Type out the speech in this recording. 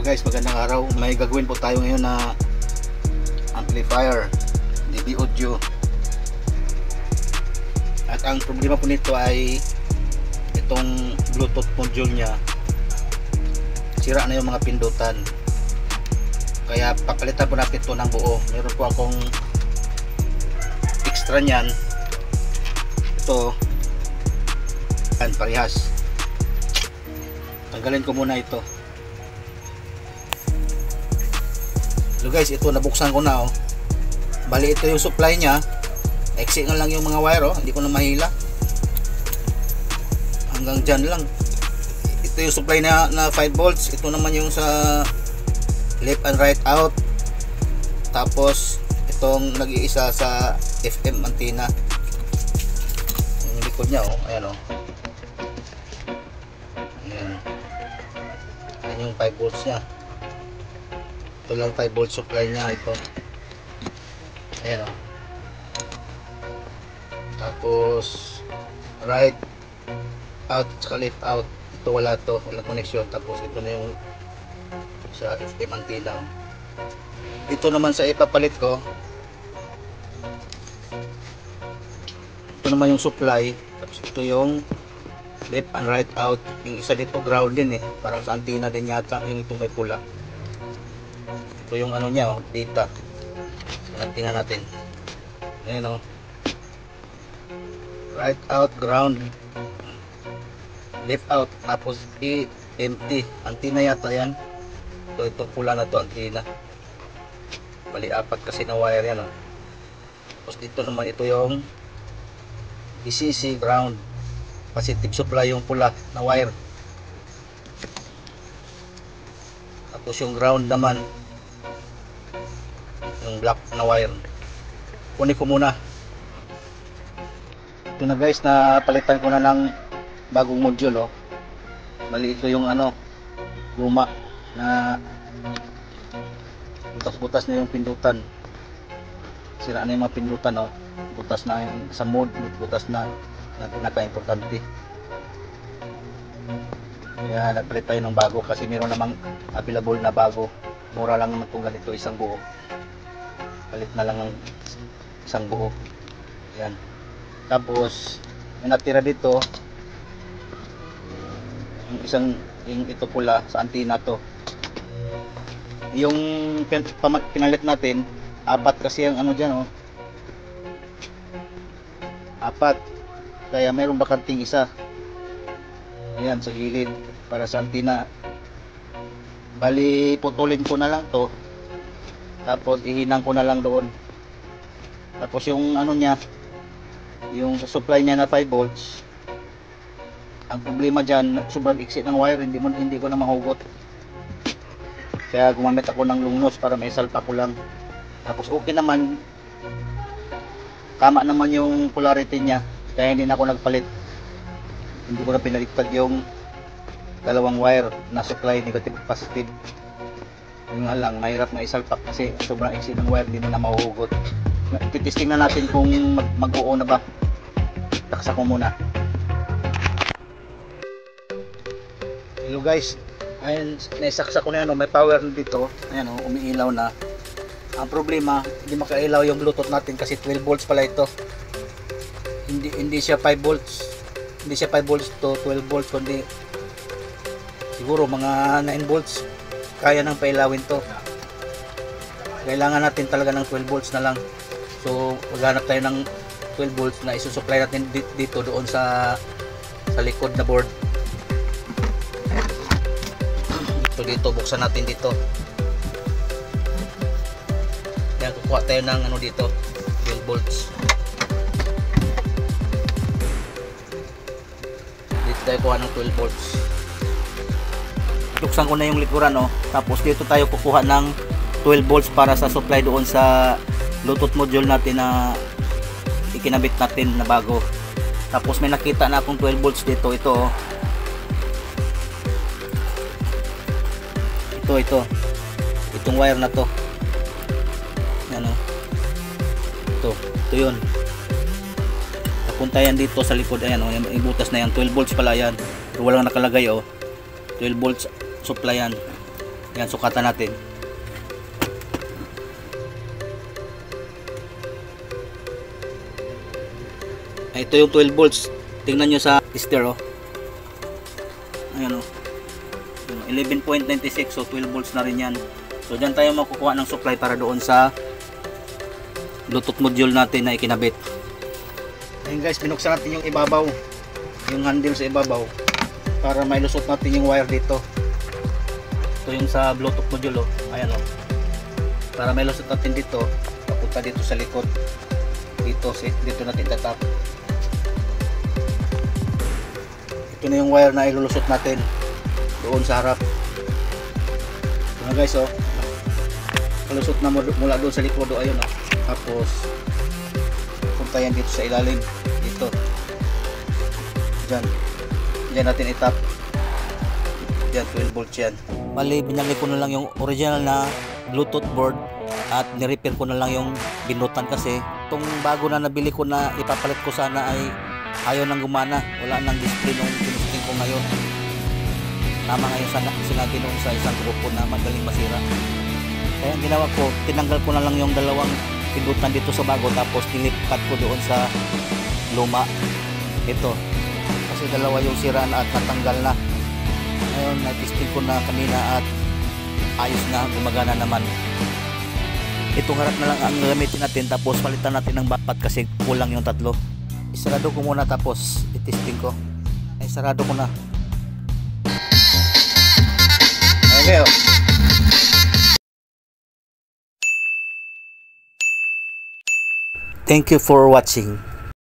Guys, magandang araw. May gagawin po tayo ngayon na amplifier DB audio. At ang problema po nito ay itong Bluetooth module nya, sira na yung mga pindutan. Kaya papalitan po natin ito ng buo. Meron po akong extra nyan. Ito parehas. Tanggalin ko muna ito. So guys, ito nabuksan ko na, oh. Bali ito yung supply nya. Exit na lang yung mga wire, oh. Hindi ko na mahila. Hanggang dyan lang. Ito yung supply na 5 volts. Ito naman yung sa left and right out. Tapos itong nag-iisa sa FM antenna. Yung likod nya, oh. Ayan, oh. Ayan. Ayan yung 5 volts nya. Ito lang 5 volt supply nya ito. Ayan, oh. Tapos right out at left out, ito wala to, walang connection. Tapos ito na yung sa FM antenna. Ito naman sa ipapalit ko, ito naman yung supply. Tapos ito yung left and right out. Yung isa dito ground din, eh, parang sa antenna din yata yung itong may pula. Ito yung ano nya, oh, data. Tingnan natin. Ayan, oh. Right out ground, left out, tapos empty. Antenna yata yan. Ito pula na to, antenna. Bali apat kasi na wire yan, oh. Tapos dito naman ito yung DCC ground, positive supply yung pula na wire. Tapos yung ground naman yung black na wire. Kunin ko muna. Ito na guys, na palitan ko na ng bagong module, oh. Bali ito yung ano, luma na butas-butas na yung pindutan. Sira na yung mga pindutan, oh. Butas na yung sa mode, butas na pinaka-importante. Kaya nagpalit tayo ng bago kasi meron namang available na bago. Mura lang naman itong ganito, isang buo. Palit na lang ng isang buo. Ayan. Tapos may natira dito yung ito pula sa antenna to. Yung pinalit natin, apat kasi yung ano dyan, oh. Apat. Kaya mayroong bakanting isa. Ayan, sa gilid para sa antenna. Bali putulin ko na lang to. Tapos ihinang ko na lang doon. Tapos yung ano nya, yung supply niya na 5 volts, ang problema dyan, sobrang iksi ng wire, hindi ko na mahugot. Kaya gumamit ako ng lungnos para may salpa ko lang. Tapos okay naman, tama naman yung polarity niya, kaya hindi na ako nagpalit. Hindi ko na pinaliktad yung dalawang wire na supply, negative at positive. Yung nga lang, mahirap na isalpak kasi sobrang iksi ng wire, hindi na mahuhugot. Titesting na natin kung mag-uo na ba. Taksa ko muna. Hello guys, ayun, naisaksa ko na yan, oh. May power na dito. Ayan, oh, umiilaw na. Ang problema, hindi makailaw yung Bluetooth natin kasi 12 volts pala ito. Hindi siya 5 volts. Hindi siya 5 volts to 12 volts, kundi siguro mga 9 volts. Kaya nang pailawin to. Kailangan natin talaga ng 12 volts na lang. So maghanap tayo ng 12 volts na isusupply natin dito doon sa likod na board. So dito buksan natin dito. Yan, kukuha tayo ng ano dito, 12 volts. Dito tayo kuha ng 12 volts. Buksan ko na yung likuran, oh. Tapos dito tayo kukuha ng 12 volts para sa supply doon sa Bluetooth module natin na ikinabit natin na bago. Tapos may nakita na akong 12 volts dito. Ito, oh. Ito itong wire na to. Yan, oh. Ito yun. Napunta yan dito sa likod. Ayan, oh. Yung butas na yan, 12 volts pala yan. Pero walang nakalagay, oh. 12 volts supply yan. Yan, sukatan natin. Ito yung 12 volts. Tingnan nyo sa tester, oh. Ayan, oh. 11.96, so 12 volts na rin yan. So dyan tayo makukuha ng supply para doon sa Bluetooth module natin na ikinabit. Ayun guys, binuksan natin yung ibabaw, yung handle sa ibabaw, para mailusot natin yung wire dito. Ito yung sa Bluetooth module, oh. Ayan, oh. Para mailusot natin dito, papunta dito sa likod. Dito natin tatap. Ito na yung wire na ilulusot natin doon sa harap. Ito na guys, oh. Palusot na mula doon sa likod, oh. Ayun, oh. Tapos punta yan dito sa ilalim, dito, dyan natin itap. Yan, 12 volts yan. Bali, binili ko na lang yung original na Bluetooth board at nirepair ko na lang yung binutan kasi itong bago na nabili ko na ipapalit ko sana ay ayaw nang gumana, wala nang display nung tinisting ko ngayon. Tama ngayon sinabi nung sa isang grupo na magaling masira. Kaya ang ginawa ko, tinanggal ko na lang yung dalawang pindutan dito sa bago, tapos nilipat ko doon sa luma. Ito kasi dalawa yung sira na at natanggal na. Ngayon na-testing ko na kanina at ayos na, gumagana naman. Itong harap na lang ang gamitin natin, tapos palitan natin ng backpat kasi kulang yung tatlo. Isarado ko muna tapos i-testing ko. Ay, sarado ko na. Okay, oh. Thank you for watching.